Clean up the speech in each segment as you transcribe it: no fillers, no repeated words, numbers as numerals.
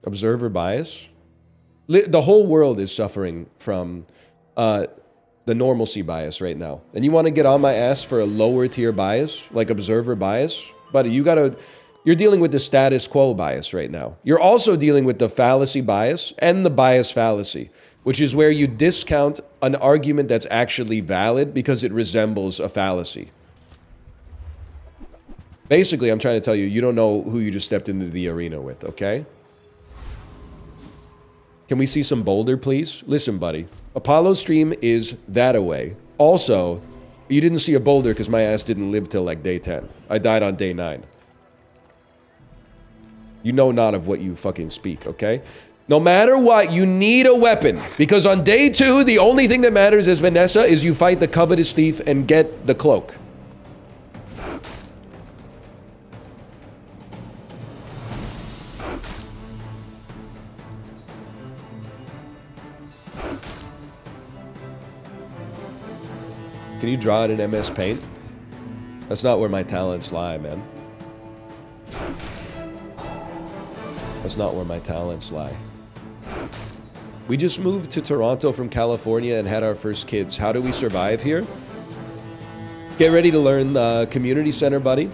Observer bias. The whole world is suffering from the normalcy bias right now. And you want to get on my ass for a lower tier bias, like observer bias? Buddy, you're dealing with the status quo bias right now. You're also dealing with the fallacy bias and the bias fallacy, which is where you discount an argument that's actually valid because it resembles a fallacy. Basically, I'm trying to tell you, you don't know who you just stepped into the arena with, okay? Can we see some Boulder, please? Listen, buddy. Apollo's stream is that away. Also, you didn't see a Boulder because my ass didn't live till like day 10. I died on day 9. You know not of what you fucking speak, okay? No matter what, you need a weapon. Because on day 2, the only thing that matters as Vanessa is you fight the covetous thief and get the cloak. Can you draw it in MS Paint? That's not where my talents lie, man. That's not where my talents lie. We just moved to Toronto from California and had our first kids. How do we survive here? Get ready to learn community center, buddy.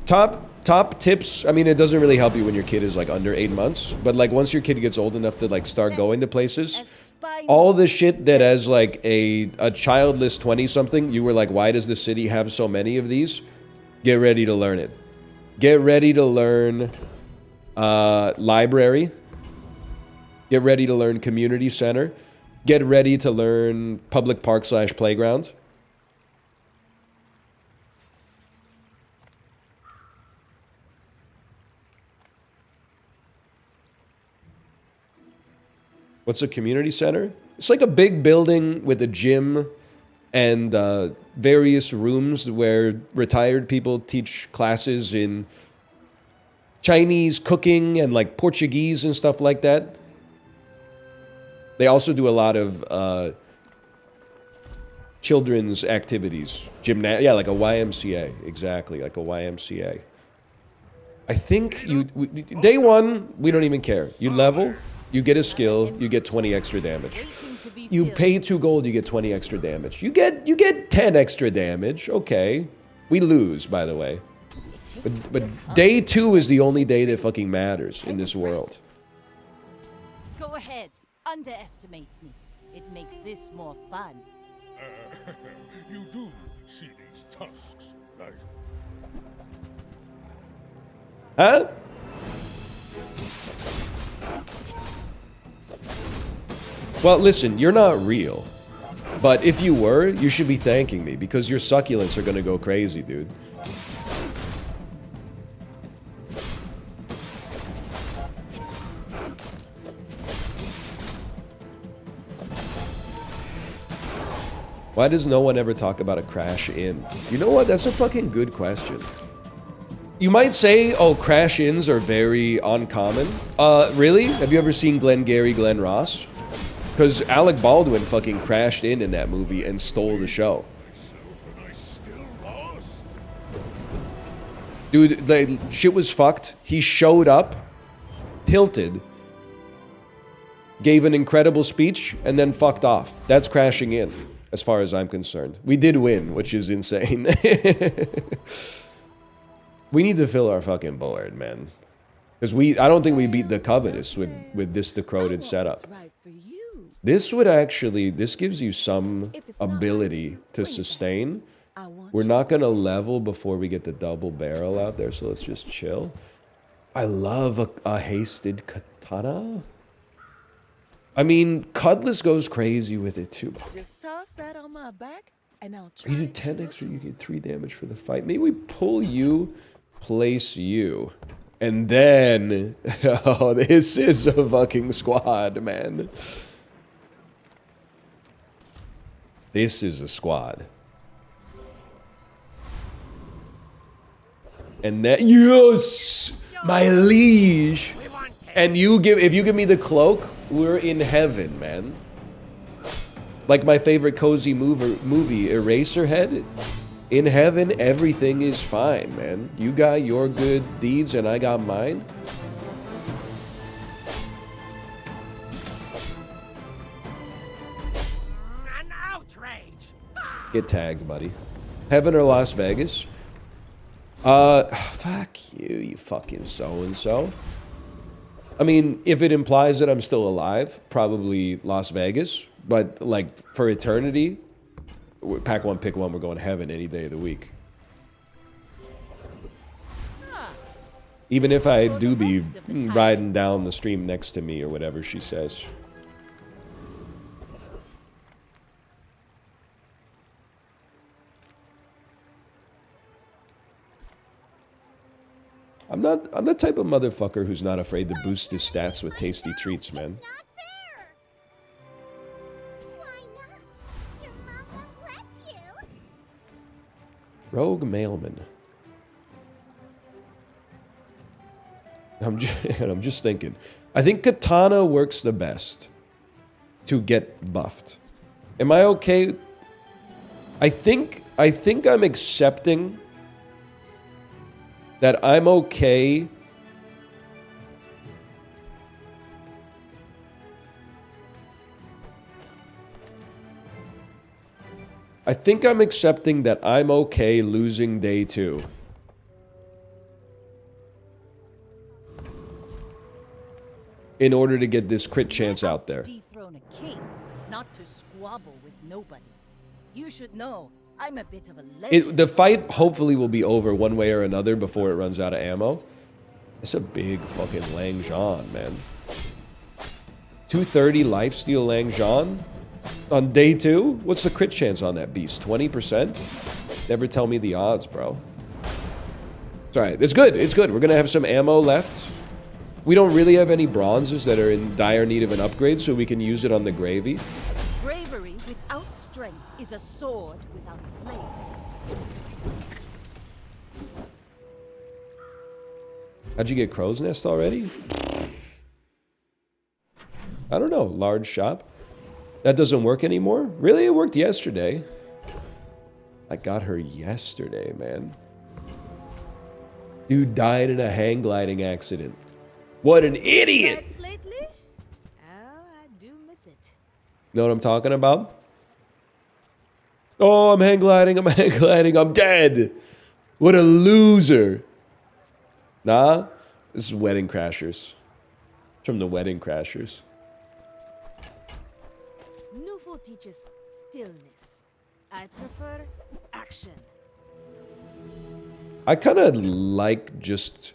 Top tips. I mean, it doesn't really help you when your kid is like under 8 months, but like once your kid gets old enough to like start going to places, all the shit that as like a childless 20-something, you were like, why does the city have so many of these? Get ready to learn it. Get ready to learn library. Get ready to learn community center. Get ready to learn public park / playground. What's a community center? It's like a big building with a gym and various rooms where retired people teach classes in Chinese cooking and like Portuguese and stuff like that. They also do a lot of children's activities. Yeah, like a YMCA. Exactly, like a YMCA. I think day 1, we don't even care. You level. You get a skill, you get 20 extra damage. You pay 2 gold, you get 20 extra damage. You get 10 extra damage. Okay. We lose, by the way. But day 2 is the only day that fucking matters in this world. Go ahead. Underestimate me. It makes this more fun. You do see these tusks, right? Huh? Well, listen, you're not real. But if you were, you should be thanking me because your succulents are gonna go crazy, dude. Why does no one ever talk about a crash in? You know what? That's a fucking good question. You might say, oh, crash-ins are very uncommon. Really? Have you ever seen Glengarry Glen Ross? Because Alec Baldwin fucking crashed in that movie and stole the show. Dude, the shit was fucked. He showed up, tilted, gave an incredible speech, and then fucked off. That's crashing in, as far as I'm concerned. We did win, which is insane. We need to fill our fucking board, man. Because I don't think we beat the Covetous with this decroded setup. This would actually, this gives you some ability to sustain. We're not going to level before we get the double barrel out there, so let's just chill. I love a hasted katana. I mean, Cutless goes crazy with it too. Just toss that on my back and I'll try. You did 10 extra, you get 3 damage for the fight. Maybe we pull you, place you, and then... Oh, this is a fucking squad, man. This is a squad. And that, yes, my liege. And if you give me the cloak, we're in heaven, man. Like my favorite cozy movie, Eraserhead. In heaven, everything is fine, man. You got your good deeds and I got mine. An outrage! Get tagged, buddy. Heaven or Las Vegas? Fuck you, you fucking so-and-so. I mean, if it implies that I'm still alive, probably Las Vegas. But, like, for eternity, pack one, pick one, we're going to heaven any day of the week. Even if I do be riding down the stream next to me or whatever she says. I'm the type of motherfucker who's not afraid to boost his stats with tasty treats, man. Rogue mailman. I'm just thinking. I think katana works the best to get buffed. Am I okay? I think I'm accepting that I'm okay losing day 2. In order to get this crit chance out there. Dethrone a king, not to squabble with nobodies. You should know, I'm a bit of a legend. The fight hopefully will be over one way or another before it runs out of ammo. It's a big fucking Lang Zhan, man. 230 lifesteal Lang Zhan on day 2? What's the crit chance on that beast? 20%? Never tell me the odds, bro. It's alright. It's good. It's good. We're gonna have some ammo left. We don't really have any bronzes that are in dire need of an upgrade, so we can use it on the gravy. Bravery without strength is a sword without a blade. How'd you get Crow's Nest already? I don't know. Large shop? That doesn't work anymore? Really? It worked yesterday. I got her yesterday, man. Dude died in a hang gliding accident. What an idiot! Lately? Oh, I do miss it. Know what I'm talking about? Oh, I'm hang gliding, I'm dead! What a loser! Nah, this is Wedding Crashers. It's from the Wedding Crashers. Nufo teaches stillness. I prefer action. I kind of like just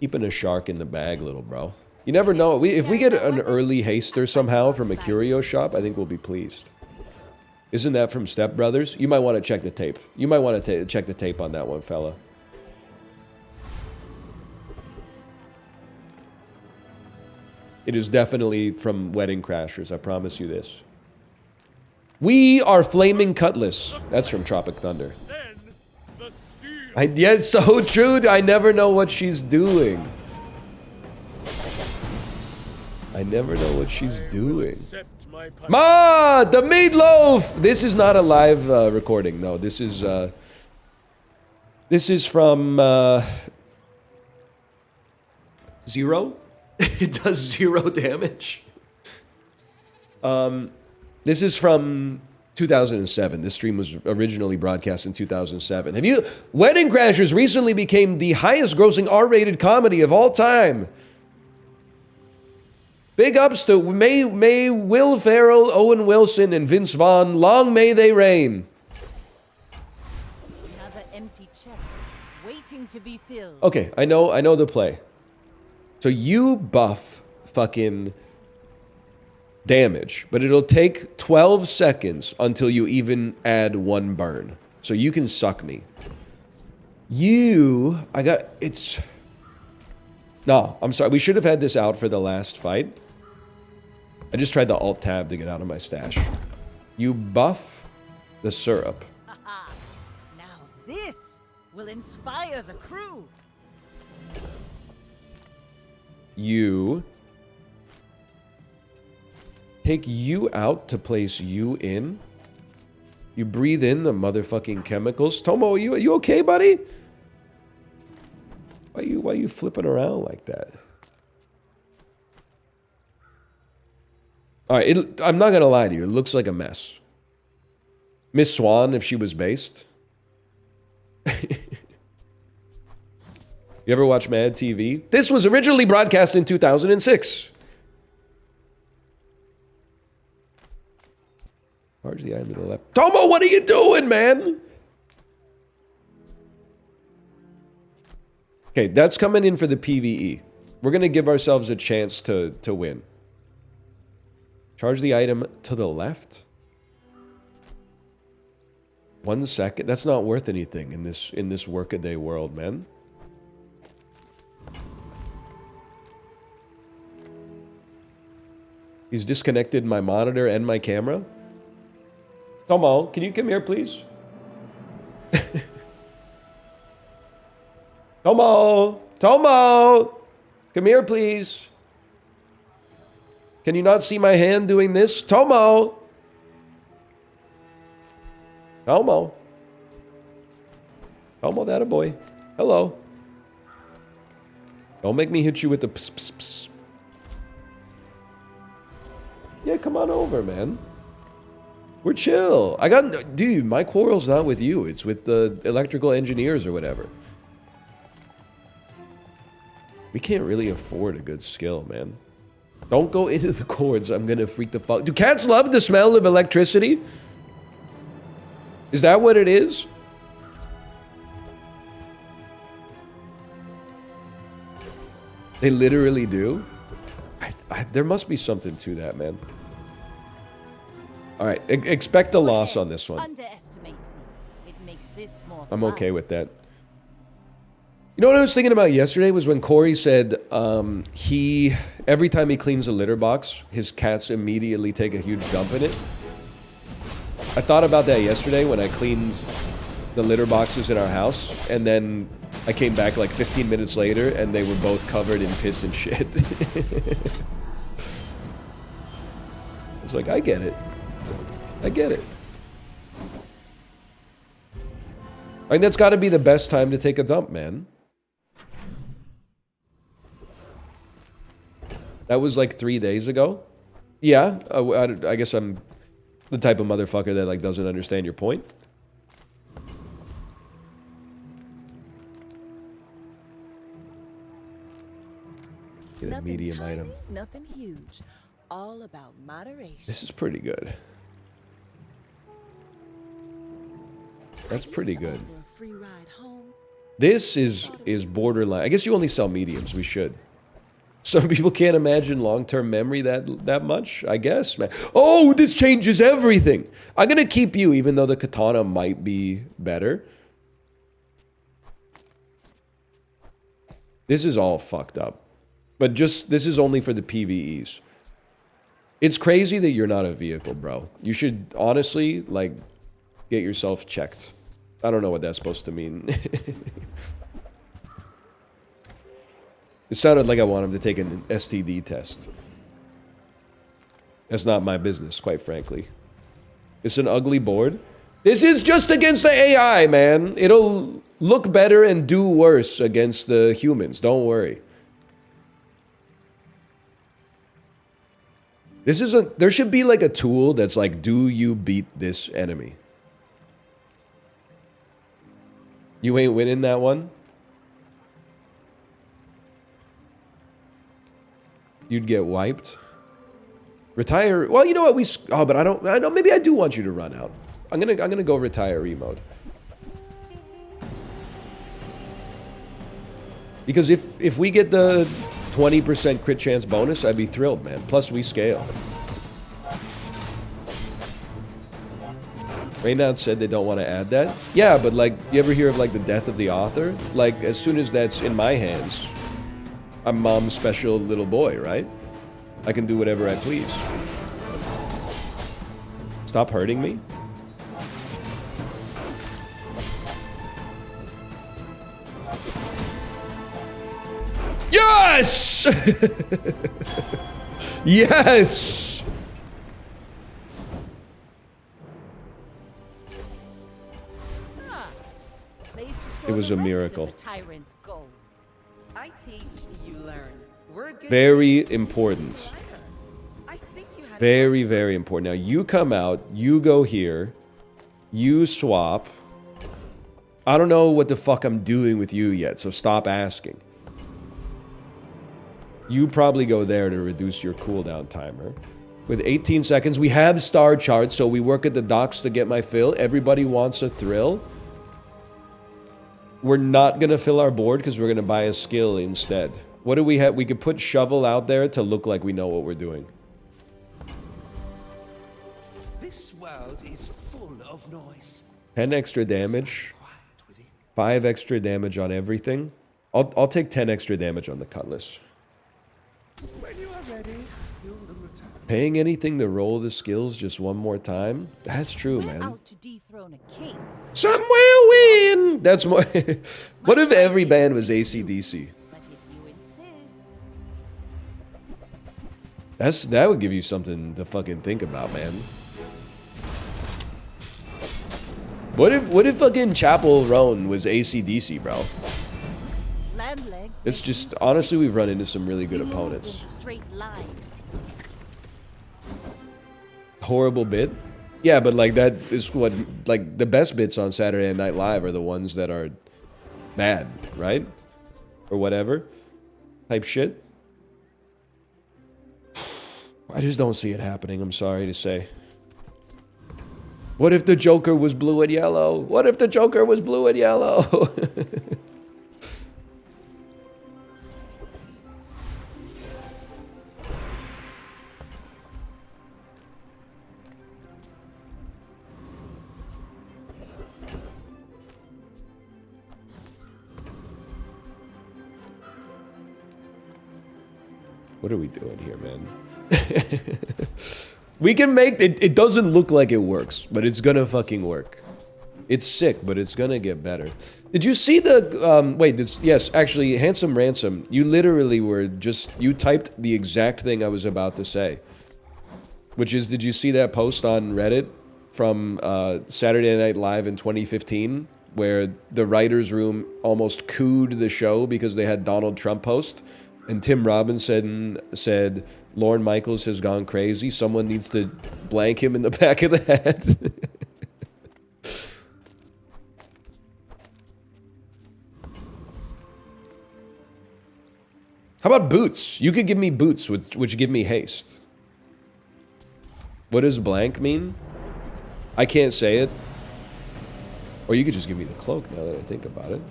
keeping a shark in the bag, little bro. You never know. If we get an early haster somehow from a curio shop, I think we'll be pleased. Isn't that from Step Brothers? You might want to check the tape. You might want to check the tape on that one, fella. It is definitely from Wedding Crashers, I promise you this. We are Flaming Cutless. That's from Tropic Thunder. Yeah, it's so true. I never know what she's doing. I never know what she's doing. Ma, the meatloaf. This is not a live recording. No, this is from Zero. It does 0 damage. This is from 2007. This stream was originally broadcast in 2007. Wedding Crashers recently became the highest grossing R-rated comedy of all time. Big ups to May Will Ferrell, Owen Wilson, and Vince Vaughn. Long may they reign. Another empty chest waiting to be filled. Okay, I know the play. So you buff fucking damage, but it'll take 12 seconds until you even add 1 burn. So you can suck me. No, I'm sorry. We should have had this out for the last fight. I just tried the Alt-Tab to get out of my stash. You buff the syrup. Aha. Now this will inspire the crew. You take you out to place you in. You breathe in the motherfucking chemicals. Tomo, are you okay, buddy? Why you flipping around like that? All right, I'm not gonna lie to you. It looks like a mess. Miss Swan, if she was based. You ever watch Mad TV? This was originally broadcast in 2006. Charge the item to the left. Tomo, what are you doing, man? Okay, that's coming in for the PvE. We're gonna give ourselves a chance to win. Charge the item to the left. 1 second. That's not worth anything in this workaday world, man. He's disconnected my monitor and my camera. Tomo, can you come here, please? Tomo! Tomo! Come here, please. Can you not see my hand doing this? Tomo! Tomo. Tomo, that a boy. Hello. Don't make me hit you with the pss, pss, pss. Yeah, come on over, man. We're chill. Dude, my quarrel's not with you. It's with the electrical engineers or whatever. We can't really afford a good skill, man. Don't go into the cords. I'm gonna freak the fuck. Do cats love the smell of electricity? Is that what it is? They literally do? There must be something to that, man. All right, expect a loss on this one. Underestimate me. It makes this more I'm fun. okay with that. You know what I was thinking about yesterday was when Corey said every time he cleans a litter box, his cats immediately take a huge dump in it. I thought about that yesterday when I cleaned the litter boxes in our house, and then I came back like 15 minutes later and they were both covered in piss and shit. I was like, I get it. I get it. I think that's got to be the best time to take a dump, man. That was like 3 days ago. Yeah, I guess I'm the type of motherfucker that like doesn't understand your point. Get a Nothing medium tiny, item. Nothing huge. All about moderation. This is pretty good. That's pretty good. A free ride home. This is borderline. I guess you only sell mediums. We should. Some people can't imagine long-term memory that much, I guess, man. Oh, this changes everything. I'm going to keep you, even though the katana might be better. This is all fucked up. But just, this is only for the PvEs. It's crazy that you're not a vehicle, bro. You should, honestly, like, get yourself checked. I don't know what that's supposed to mean. It sounded like I want him to take an STD test. That's not my business, quite frankly. It's an ugly board. This is just against the AI, man. It'll look better and do worse against the humans. Don't worry. This isn't... There should be like a tool that's like, do you beat this enemy? You ain't winning that one? You'd get wiped. Retire. Well, you know what? But I know. Maybe I do want you to run out. I'm gonna go retiree mode. Because if we get the 20% crit chance bonus, I'd be thrilled, man. Plus we scale. Raynad said they don't want to add that. Yeah, but like, you ever hear of like the death of the author? Like, as soon as that's in my hands, I'm mom's special little boy, right? I can do whatever I please. Stop hurting me. Yes! Yes! It was a miracle. Tyrant's goal. I teach, you learn. We're good. Very important. I think you had Very, very important. Now, you come out, you go here, you swap. I don't know what the fuck I'm doing with you yet, so stop asking. You probably go there to reduce your cooldown timer. With 18 seconds, we have star charts, so we work at the docks to get my fill. Everybody wants a thrill. We're not gonna fill our board because we're gonna buy a skill instead. What do we have? We could put shovel out there to look like we know what we're doing. This world is full of noise. 10 extra damage. 5 extra damage on everything. I'll take 10 extra damage on the Cutless. When you are ready, you will return. Paying anything to roll the skills just one more time? That's true, We're man. out to dethrone a king. Some will win! That's more... What if every band was ACDC? But if you insist, That would give you something to fucking think about, man. What if fucking Chapel Roan was ACDC, bro? land legs. It's just, honestly, we've run into some really good opponents. Straight lines. Horrible bit? Yeah, but like that is what, like the best bits on Saturday Night Live are the ones that are bad, right? Or whatever type shit. I just don't see it happening, I'm sorry to say. What if the Joker was blue and yellow? What if the Joker was blue and yellow? What are we doing here, man? We can make it. It doesn't look like it works, but it's gonna fucking work. It's sick, but it's gonna get better. Did you see the wait, yes, actually, Handsome Ransom, you literally were just, you typed the exact thing I was about to say. Which is, did you see that post on Reddit from Saturday Night Live in 2015 where the writer's room almost cooed the show because they had Donald Trump host? And Tim Robinson said, Lorne Michaels has gone crazy. Someone needs to blank him in the back of the head. How about boots? You could give me boots, which give me haste. What does blank mean? I can't say it. Or you could just give me the cloak now that I think about it.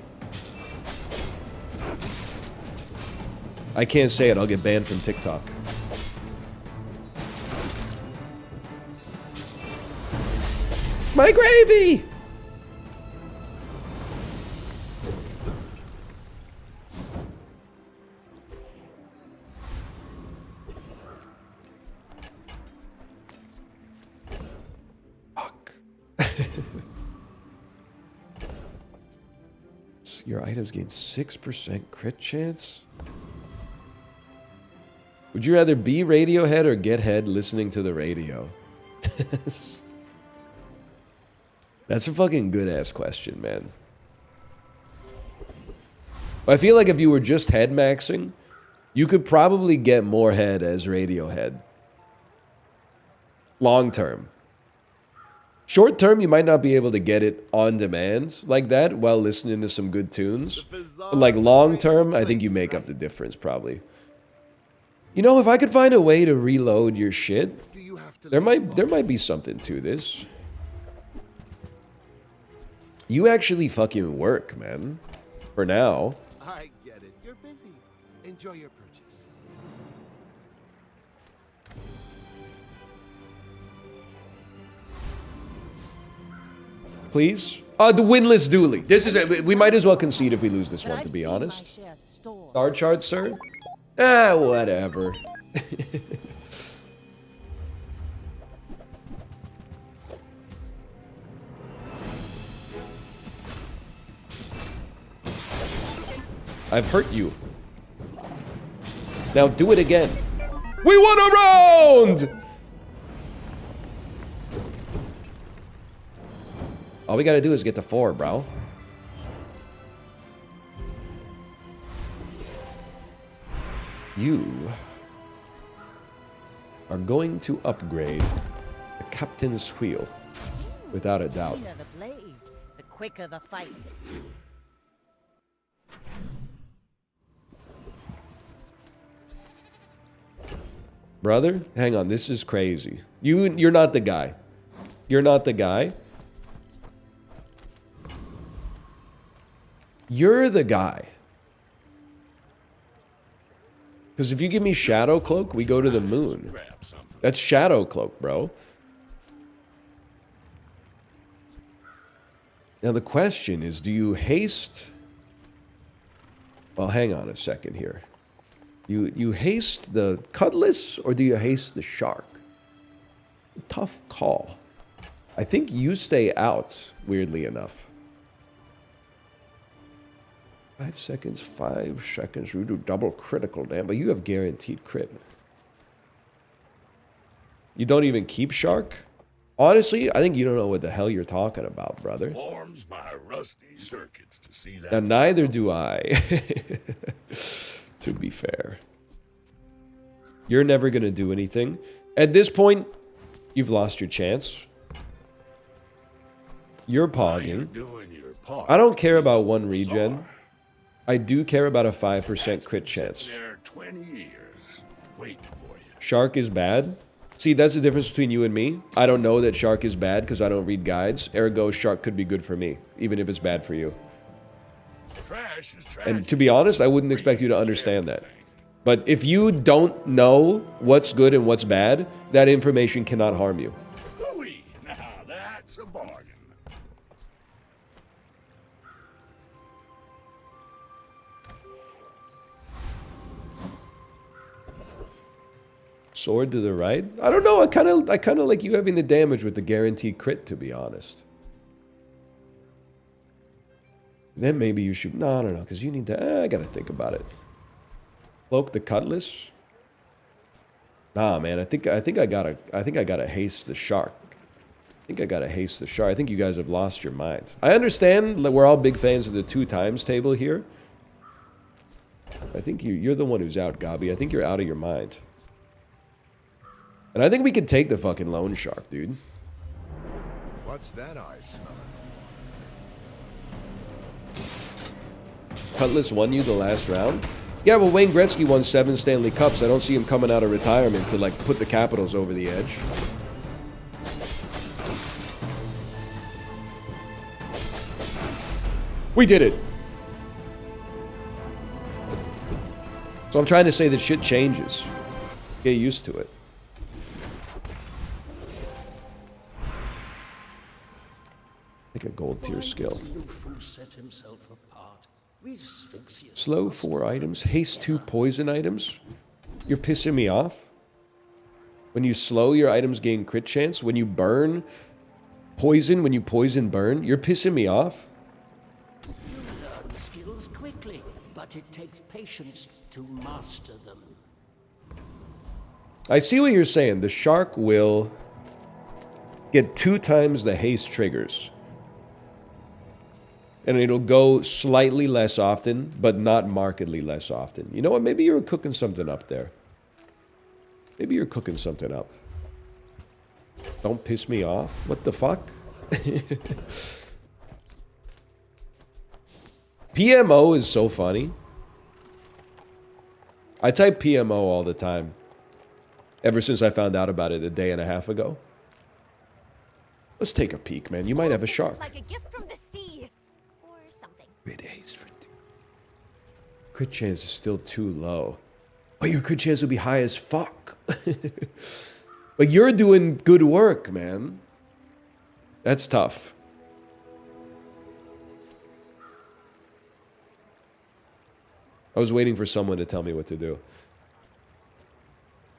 I can't say it, I'll get banned from TikTok. My gravy! Fuck. Your items gain 6% crit chance? Would you rather be Radiohead or get head listening to the radio? That's a fucking good-ass question, man. I feel like if you were just head maxing, you could probably get more head as Radiohead. Long term. Short term, you might not be able to get it on demand like that while listening to some good tunes. But like long term, I think you make up the difference probably. You know, if I could find a way to reload your shit, there might be something to this. You actually fucking work, man. For now. I get it. You're busy. Enjoy your purchase. Please? The winless dually. This is it. We might as well concede if we lose this one, to be honest. Star chart, sir? Ah, whatever. I've hurt you. Now do it again. We won a round! All we gotta do is get to 4, bro. you are going to upgrade the captain's wheel, without a doubt. The cleaner the blade, the quicker the fight. Brother, hang on, this is crazy. You're not the guy. You're not the guy. You're the guy. Because if you give me Shadow Cloak, we go to the moon. That's Shadow Cloak, bro. Now the question is, do you haste? Well, hang on a second here. You haste the Cutless, or do you haste the shark? Tough call. I think you stay out, weirdly enough. 5 seconds, 5 seconds. You do double critical damage, but you have guaranteed crit. You don't even keep shark? Honestly, I think you don't know what the hell you're talking about, brother. Warms my rusty circuits to see that. And neither do I. To be fair. You're never going to do anything. At this point, you've lost your chance. You're pogging. I don't care about 1 regen. I do care about a 5% crit chance. 20 years waiting for you. Shark is bad. See, that's the difference between you and me. I don't know that shark is bad because I don't read guides. Ergo, shark could be good for me, even if it's bad for you. Trash is trash. And to be honest, I wouldn't expect you to understand that. But if you don't know what's good and what's bad, that information cannot harm you. Ooh-wee. Now that's a bargain. Sword to the right? I don't know. I kind of like you having the damage with the guaranteed crit, to be honest. Then maybe you should... No, because you need to... I gotta think about it. Cloak the Cutless? Nah, man. I think I gotta haste the shark. I think I gotta haste the shark. I think you guys have lost your minds. I understand that we're all big fans of the 2 times table here. I think you're the one who's out, Gabi. I think you're out of your mind. And I think we can take the fucking lone shark, dude. What's that eye smelling? Cutless won you the last round? Yeah, well, Wayne Gretzky won 7 Stanley Cups. I don't see him coming out of retirement to, like, put the Capitals over the edge. We did it! So I'm trying to say that shit changes. Get used to it. Like a gold tier skill. Slow 4 items. Haste 2 poison items. You're pissing me off. When you slow, your items gain crit chance. When you burn poison, when you poison burn, you're pissing me off. You learn skills quickly, but it takes patience to master them. I see what you're saying. The shark will get 2 times the haste triggers. And it'll go slightly less often, but not markedly less often. You know what? Maybe you're cooking something up there. Maybe you're cooking something up. Don't piss me off. What the fuck? PMO is so funny. I type PMO all the time. Ever since I found out about it a day and a half ago. Let's take a peek, man. You might have a shark. Like a gift from the sea. Or something. Crit haste for 2. Crit chance is still too low. But your crit chance will be high as fuck. But you're doing good work, man. That's tough. I was waiting for someone to tell me what to do.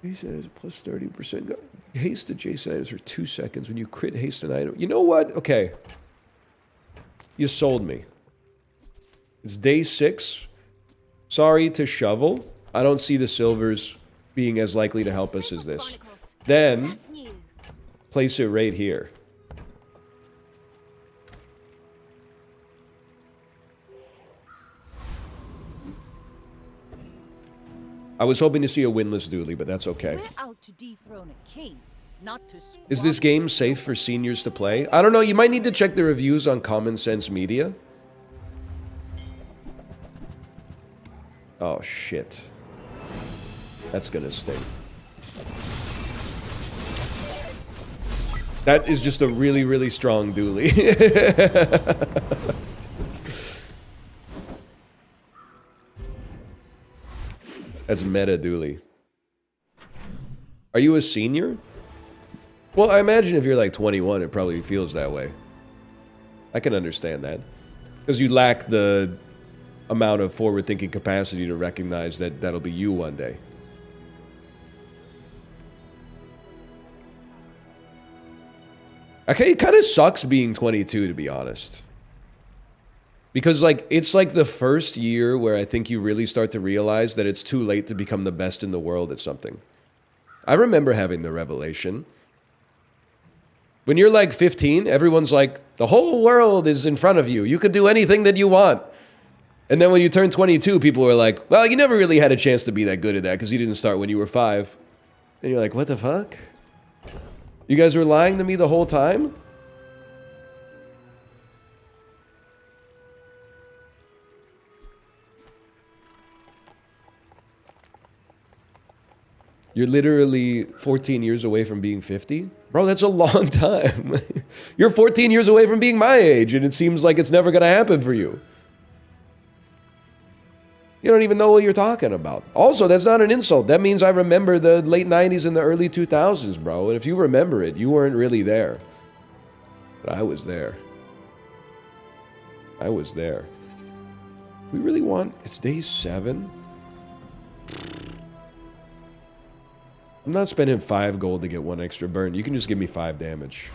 Haste items plus 30%. Haste adjacent items for 2 seconds when you crit haste an item. You know what? Okay. You sold me. It's day 6. Sorry to shovel. I don't see the silvers being as likely to help us as this. Then, place it right here. I was hoping to see a winless Dooley, but that's okay. We're out to dethrone a king, not to squabble. Is this game safe for seniors to play? I don't know. You might need to check the reviews on Common Sense Media. Oh, shit. That's gonna sting. That is just a really, really strong Dooley. That's meta Dooley. Are you a senior? Well, I imagine if you're like 21, it probably feels that way. I can understand that. Because you lack the amount of forward-thinking capacity to recognize that that'll be you one day. Okay, it kind of sucks being 22, to be honest. Because, like, it's like the first year where I think you really start to realize that it's too late to become the best in the world at something. I remember having the revelation. When you're like 15, everyone's like, the whole world is in front of you. You could do anything that you want. And then when you turn 22, people are like, well, you never really had a chance to be that good at that because you didn't start when you were 5. And you're like, what the fuck? You guys were lying to me the whole time? You're literally 14 years away from being 50? Bro, that's a long time. You're 14 years away from being my age, and it seems like it's never gonna happen for you. You don't even know what you're talking about. Also, that's not an insult. That means I remember the late 90s and the early 2000s, bro. And if you remember it, you weren't really there. But I was there. I was there. We really want... It's day 7? I'm not spending 5 gold to get 1 extra burn. You can just give me 5 damage.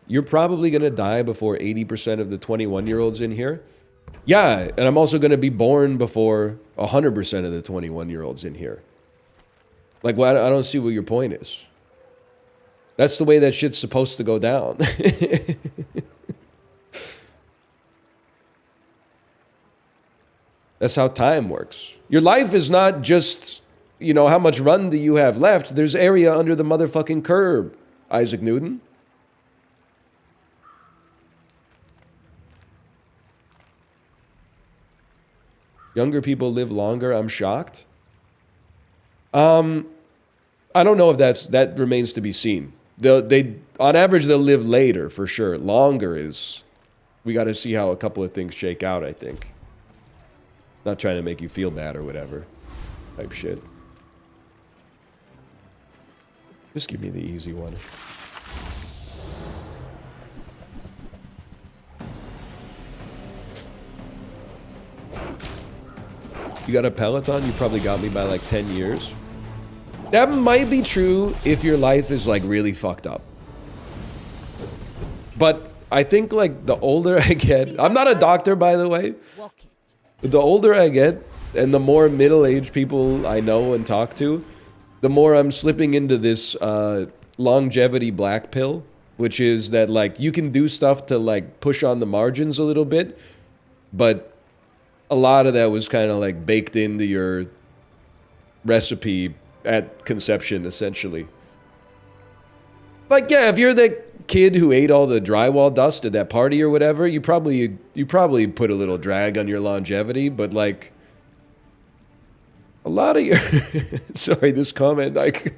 You're probably going to die before 80% of the 21-year-olds in here. Yeah, and I'm also going to be born before 100% of the 21-year-olds in here. Like, well, I don't see what your point is. That's the way that shit's supposed to go down. That's how time works. Your life is not just, you know, how much run do you have left. There's area under the motherfucking curb, Isaac Newton. Younger people live longer. I'm shocked. I don't know if that remains to be seen. They on average they'll live later for sure. Longer is, we got to see how a couple of things shake out. I think. Not trying to make you feel bad or whatever, type shit. Just give me the easy one. You got a Peloton? You probably got me by like 10 years. That might be true if your life is like really fucked up. But I think like the older I get, I'm not a doctor by the way. The older I get and the more middle-aged people I know and talk to, the more I'm slipping into this longevity black pill, which is that like you can do stuff to like push on the margins a little bit, but a lot of that was kind of like baked into your recipe at conception, essentially. Like, yeah, if you're the kid who ate all the drywall dust at that party or whatever, you probably put a little drag on your longevity, but like a lot of your sorry, this comment like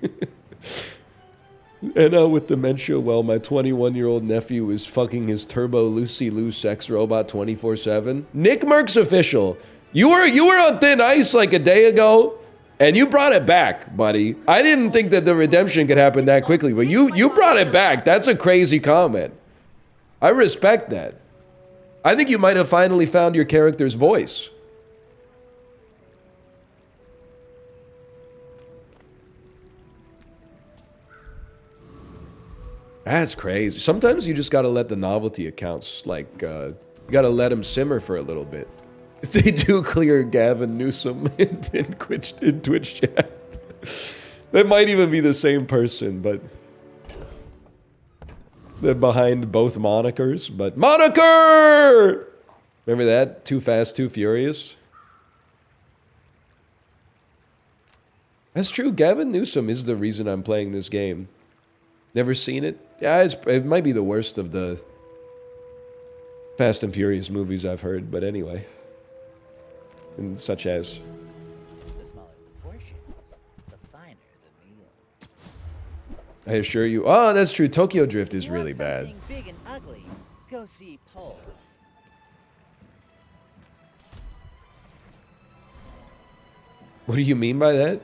and with dementia, well, my 21-year-old nephew is fucking his Turbo Lucy Lou sex robot 24/7. Nick Merck's official. You were on thin ice like a day ago, and you brought it back, buddy. I didn't think that the redemption could happen that quickly, but you brought it back. That's a crazy comment. I respect that. I think you might have finally found your character's voice. That's crazy. Sometimes you just gotta let the novelty accounts, like, you gotta let them simmer for a little bit. They do clear Gavin Newsom in Twitch chat. That might even be the same person, but they're behind both monikers. But moniker! Remember that? Too Fast, Too Furious? That's true. Gavin Newsom is the reason I'm playing this game. Never seen it? Yeah, it might be the worst of the Fast and Furious movies I've heard, but anyway. And such as... The smaller the portions, the finer the meal. I assure you... Oh, that's true. Tokyo Drift is really bad. Something big and ugly, go see Pole. What do you mean by that?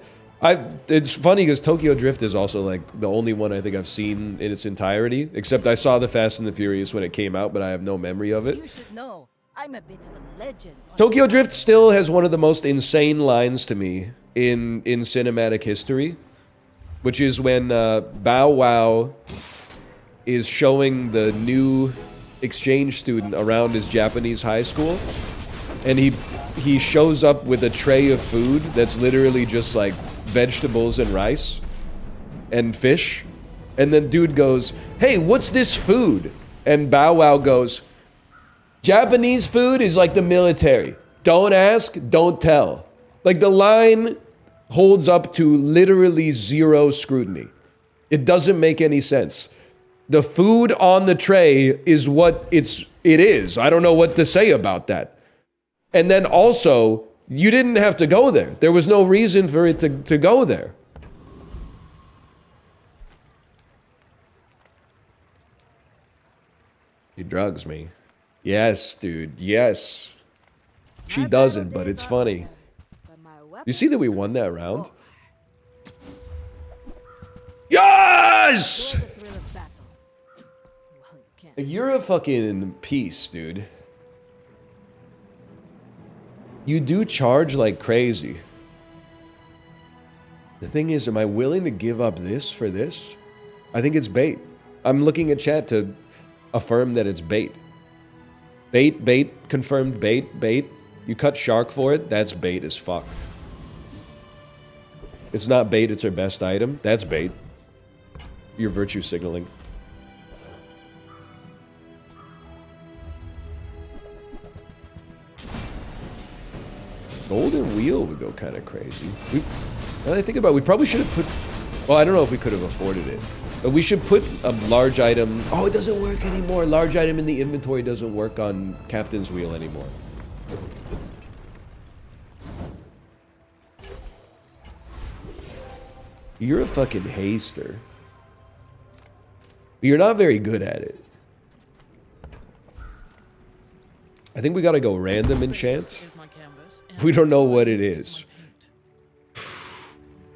It's funny because Tokyo Drift is also like the only one I think I've seen in its entirety. Except I saw the Fast and the Furious when it came out, but I have no memory of it. You should know, I'm a bit of a legend. Tokyo Drift still has one of the most insane lines to me in cinematic history, which is when Bow Wow is showing the new exchange student around his Japanese high school, and he shows up with a tray of food that's literally just like vegetables and rice and fish, and then dude goes, "Hey, what's this food?" And Bow Wow goes, "Japanese food is like the military. Don't ask, don't tell." Like, the line holds up to literally zero scrutiny. It doesn't make any sense. The food on the tray is what it is. I don't know what to say about that. And then also, you didn't have to go there. There was no reason for it to go there. He drugs me. Yes, dude. Yes. She doesn't, but it's funny. You see that we won that round? Yes! You're a fucking piece, dude. You do charge like crazy. The thing is, am I willing to give up this for this? I think it's bait. I'm looking at chat to affirm that it's bait. Bait, bait, confirmed bait, bait. You cut shark for it, that's bait as fuck. It's not bait, it's her best item. That's bait. You're virtue signaling. Golden wheel would go kind of crazy. Now that I think about it, we probably should have put... Well, I don't know if we could have afforded it. But we should put a large item... Oh, it doesn't work anymore. Large item in the inventory doesn't work on Captain's Wheel anymore. You're a fucking haster. You're not very good at it. I think we gotta go random enchant. We don't know what it is.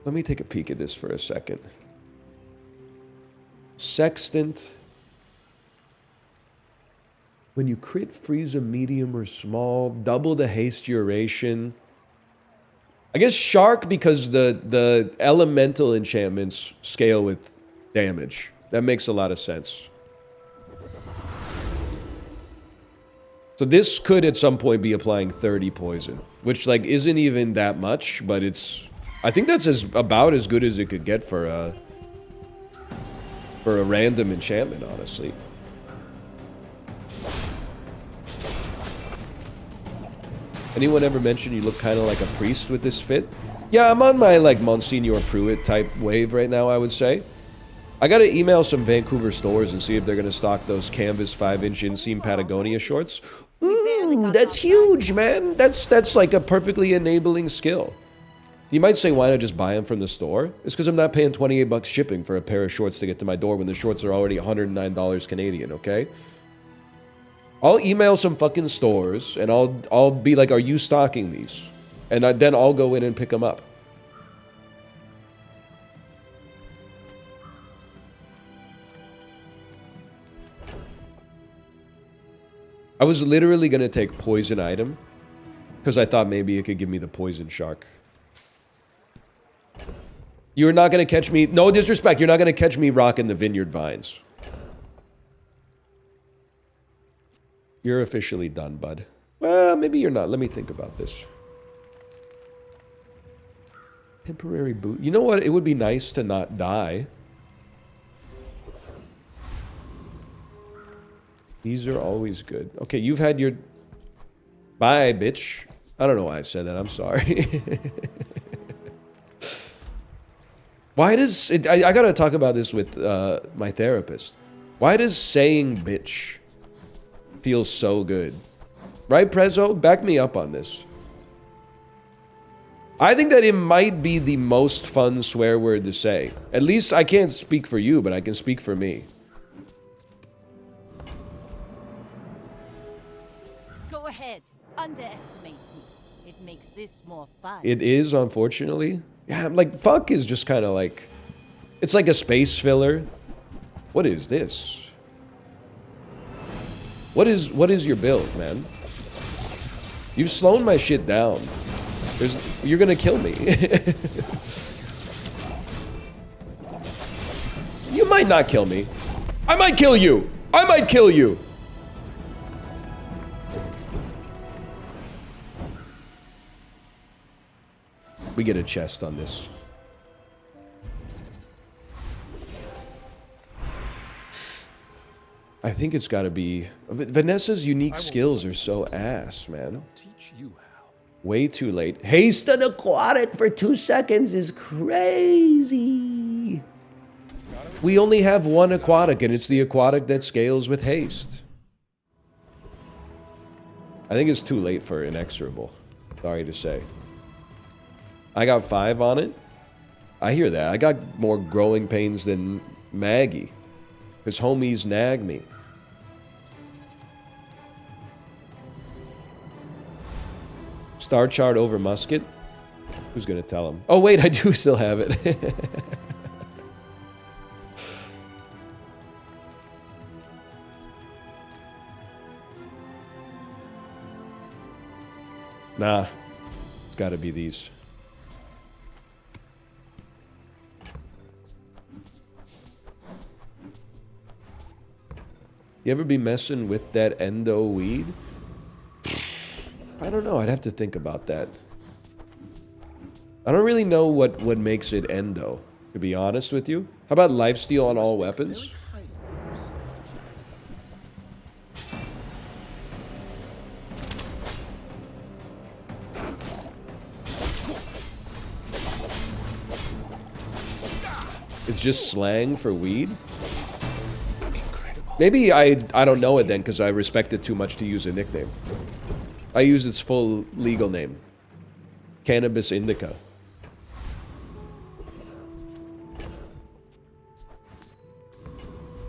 Let me take a peek at this for a second. Sextant. When you crit, freeze a medium or small, double the haste duration. I guess Shark because the elemental enchantments scale with damage. That makes a lot of sense. So this could at some point be applying 30 poison, which like isn't even that much, but it's... I think that's about as good as it could get for a random enchantment, honestly. Anyone ever mentioned you look kind of like a priest with this fit? Yeah, I'm on my like Monsignor Pruitt type wave right now, I would say. I gotta email some Vancouver stores and see if they're gonna stock those canvas 5-inch inseam Patagonia shorts. Ooh, that's huge, man. That's like a perfectly enabling skill. You might say, why not just buy them from the store? It's because I'm not paying 28 bucks shipping for a pair of shorts to get to my door when the shorts are already $109 Canadian, okay? I'll email some fucking stores and I'll be like, are you stocking these? And then I'll go in and pick them up. I was literally going to take poison item because I thought maybe it could give me the poison shark. You're not going to catch me... No disrespect, you're not going to catch me rocking the vineyard vines. You're officially done, bud. Well, maybe you're not. Let me think about this. Temporary boot. You know what? It would be nice to not die. These are always good. Okay, you've had your... Bye, bitch. I don't know why I said that. I'm sorry. Why does it, I gotta talk about this with my therapist. Why does saying bitch feel so good? Right, Prezzo? Back me up on this. I think that it might be the most fun swear word to say. At least I can't speak for you, but I can speak for me. Go ahead, underestimate me. It makes this more fun. It is, unfortunately. Yeah, like, fuck is just kind of like... It's like a space filler. What is this? What is your build, man? You've slowed my shit down. You're gonna kill me. You might not kill me. I might kill you. I might kill you. We get a chest on this. I think it's gotta be... Vanessa's unique skills are so ass, man. Teach you how. Way too late. Haste an aquatic for 2 seconds is crazy. We only have one aquatic, and it's the aquatic that scales with haste. I think it's too late for Inexorable. Sorry to say. I got 5 on it. I hear that. I got more growing pains than Maggie. Because homies nag me. Star chart over musket? Who's gonna tell him? Oh wait, I do still have it. Nah, it's gotta be these. You ever be messing with that endo weed? I don't know, I'd have to think about that. I don't really know what makes it endo, to be honest with you. How about lifesteal on all weapons? It's just slang for weed? Maybe I don't know it then because I respect it too much to use a nickname. I use its full legal name. Cannabis indica.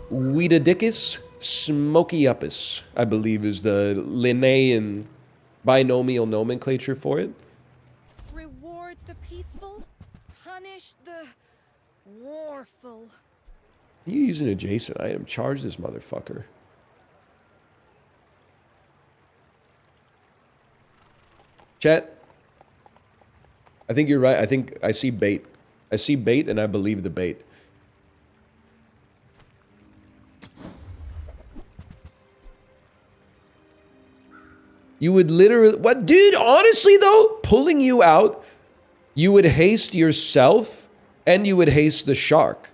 Weedadicus smokiupus, I believe is the Linnaean binomial nomenclature for it. Reward the peaceful, punish the warful. You use an adjacent item. Charge this motherfucker. Chat. I think you're right. I think I see bait. I see bait and I believe the bait. You would literally... What? Dude, honestly though, pulling you out, you would haste yourself and you would haste the shark.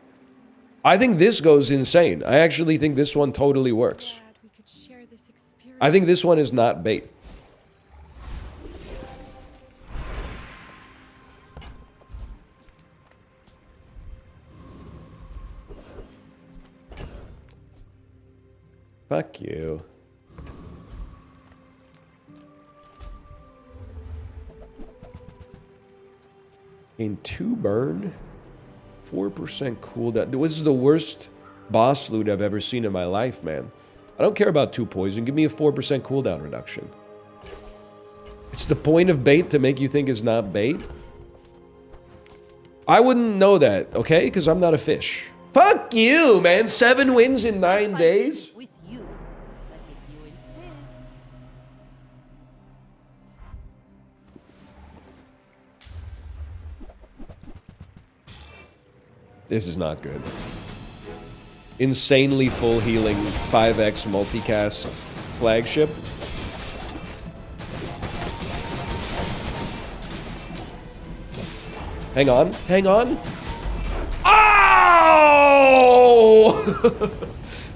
I think this goes insane. I actually think this one totally works. I think this one is not bait. Fuck you. Gain 2 burn. 4% cooldown. This is the worst boss loot I've ever seen in my life, man. I don't care about 2 poison. Give me a 4% cooldown reduction. It's the point of bait to make you think it's not bait. I wouldn't know that, okay? Because I'm not a fish. Fuck you, man. 7 wins in 9 days? With you, but if you insist. This is not good. Insanely full healing 5x multicast flagship. Hang on, hang on. Oh!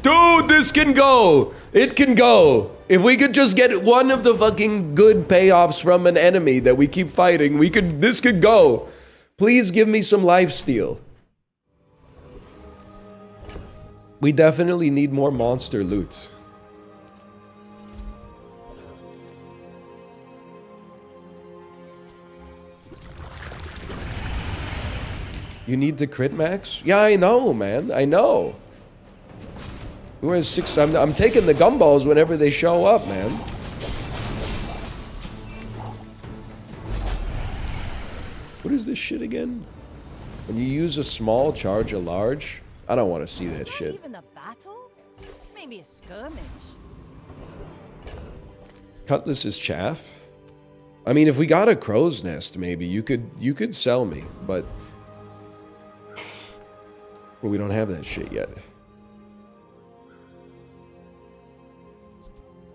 Dude, this can go. It can go. If we could just get one of the fucking good payoffs from an enemy that we keep fighting, this could go. Please give me some lifesteal. We definitely need more monster loot. You need the crit max? Yeah, I know, man. I know. We're at 6. I'm taking the gumballs whenever they show up, man. What is this shit again? When you use a small, charge a large? I don't want to see that shit. Even a battle? Maybe a skirmish. Cutless is chaff. I mean, if we got a crow's nest, maybe you could sell me, but we don't have that shit yet.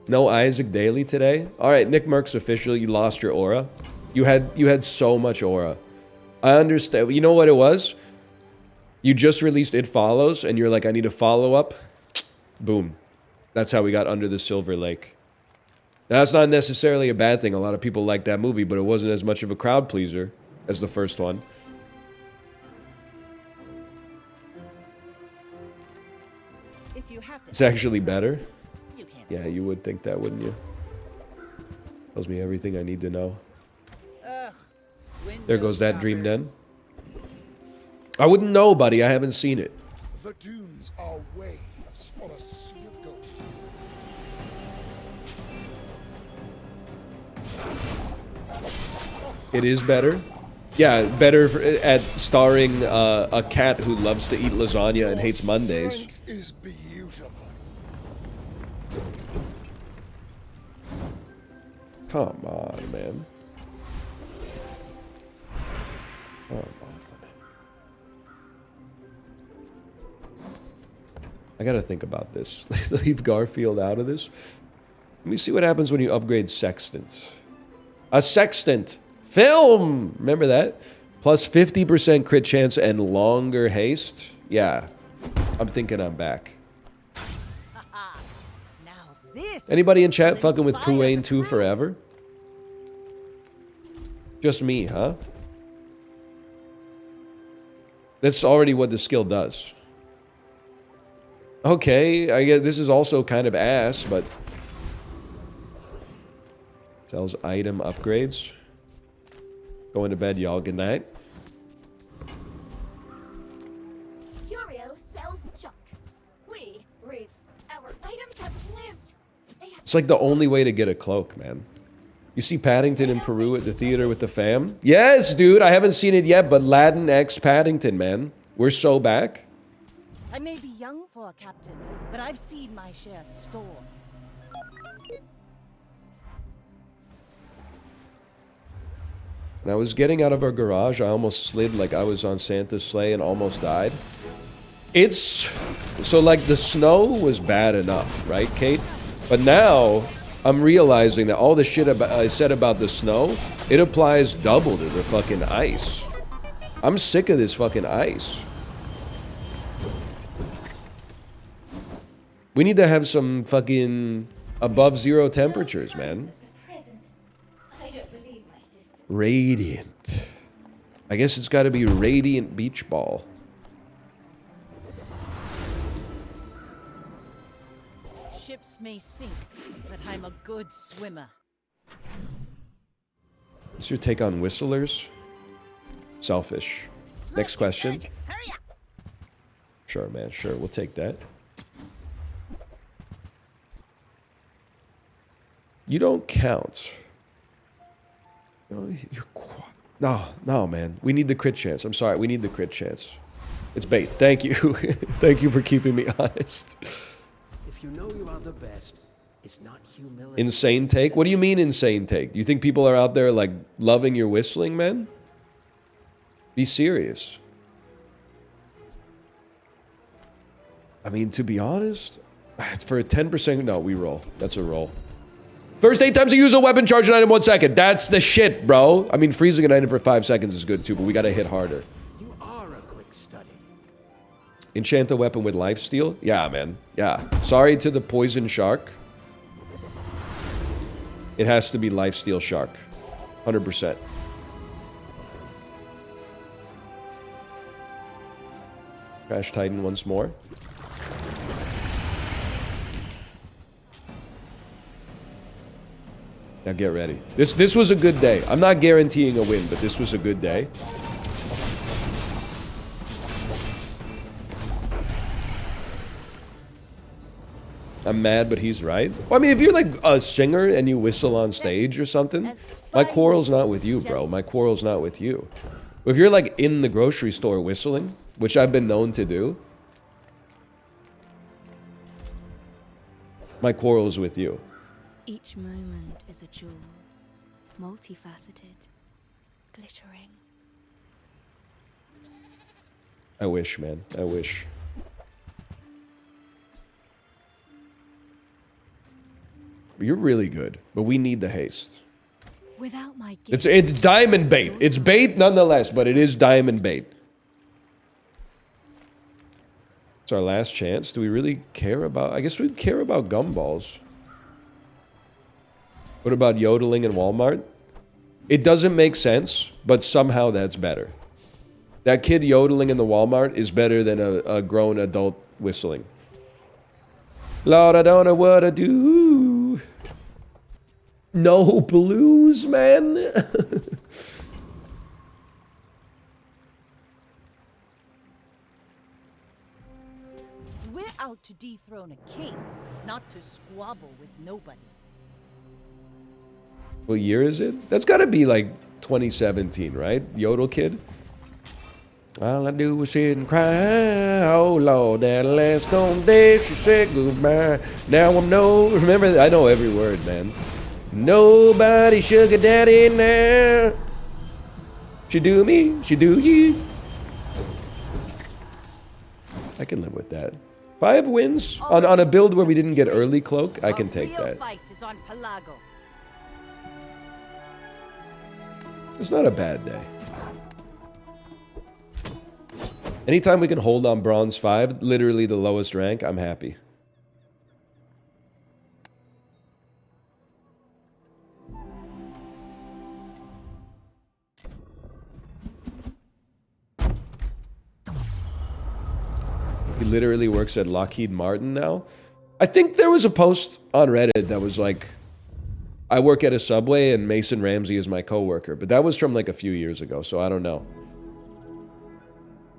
No Isaac Daily today. All right, Nick Merck's official. You lost your aura. You had so much aura. I understand. You know what it was? You just released It Follows, and you're like, I need a follow-up. Boom. That's how we got Under the Silver Lake. That's not necessarily a bad thing. A lot of people like that movie, but it wasn't as much of a crowd pleaser as the first one. It's actually better. Yeah, you would think that, wouldn't you? Tells me everything I need to know. There goes that dream den. I wouldn't know, buddy. I haven't seen it. The dunes are waves on a sea of gold. It is better. Yeah, better at starring a cat who loves to eat lasagna and hates Mondays. Is beautiful. Come on, man. Come on. I gotta think about this. Leave Garfield out of this. Let me see what happens when you upgrade Sextant. A Sextant! Film! Remember that? Plus 50% crit chance and longer haste. Yeah. I'm thinking I'm back. Anybody in chat fucking with Puane 2 forever? Just me, huh? That's already what the skill does. Okay, I guess this is also kind of ass, but... Tells item upgrades. Going to bed, y'all. Good night. Curio sells junk. Our items have lived. It's like the only way to get a cloak, man. You see Paddington in Peru at the theater with the fam? Yes, dude. I haven't seen it yet, but Latin X Paddington, man. We're so back. I may be young for a captain, but I've seen my share of storms. When I was getting out of our garage, I almost slid like I was on Santa's sleigh and almost died. It's... So, like, the snow was bad enough, right, Kate? But now, I'm realizing that all the shit I said about the snow, it applies double to the fucking ice. I'm sick of this fucking ice. We need to have some fucking above zero temperatures, man. Radiant. I guess it's got to be Radiant Beach Ball. Ships may sink, but I'm a good swimmer. What's your take on whistlers? Selfish. Next question. Sure, man. Sure, we'll take that. You don't count. No, man. We need the crit chance. I'm sorry. We need the crit chance. It's bait. Thank you. Thank you for keeping me honest. If you know you are the best, it's not humility. Insane take? What do you mean insane take? Do you think people are out there, like, loving your whistling, man? Be serious. I mean, to be honest, for a 10%... No, we roll. That's a roll. First 8 times you use a weapon, charge an item 1 second. That's the shit, bro. I mean, freezing an item for 5 seconds is good, too, but we gotta hit harder. You are a quick study. Enchant a weapon with lifesteal? Yeah, man. Yeah. Sorry to the poison shark. It has to be lifesteal shark. 100%. Crash Titan once more. Now get ready. This was a good day. I'm not guaranteeing a win, but this was a good day. I'm mad, but he's right. Well, I mean, if you're like a singer and you whistle on stage or something, my quarrel's not with you, bro. My quarrel's not with you. If you're like in the grocery store whistling, which I've been known to do, my quarrel is with you. Each moment is a jewel, multifaceted, glittering. I wish, man. I wish. You're really good, but we need the haste. Without my gift, It's diamond bait. It's bait nonetheless, but it is diamond bait. It's our last chance. Do we really care about... I guess we care about gumballs. What about yodeling in Walmart? It doesn't make sense, but somehow that's better. That kid yodeling in the Walmart is better than a grown adult whistling. Lord, I don't know what to do. No blues, man. We're out to dethrone a king, not to squabble with nobodies. What year is it? That's got to be like 2017, right? Yodel kid. All I do is sit and cry. Oh Lord, that last cold day she said goodbye. Now I'm no. Remember, I know every word, man. Nobody sugar daddy now. She do me, she do you. I can live with that. 5 wins on a build where we didn't get early cloak. I can take that. Fight is on Pelago. It's not a bad day. Anytime we can hold on bronze 5, literally the lowest rank, I'm happy. He literally works at Lockheed Martin now. I think there was a post on Reddit that was like, I work at a Subway and Mason Ramsey is my coworker, but that was from like a few years ago, so I don't know.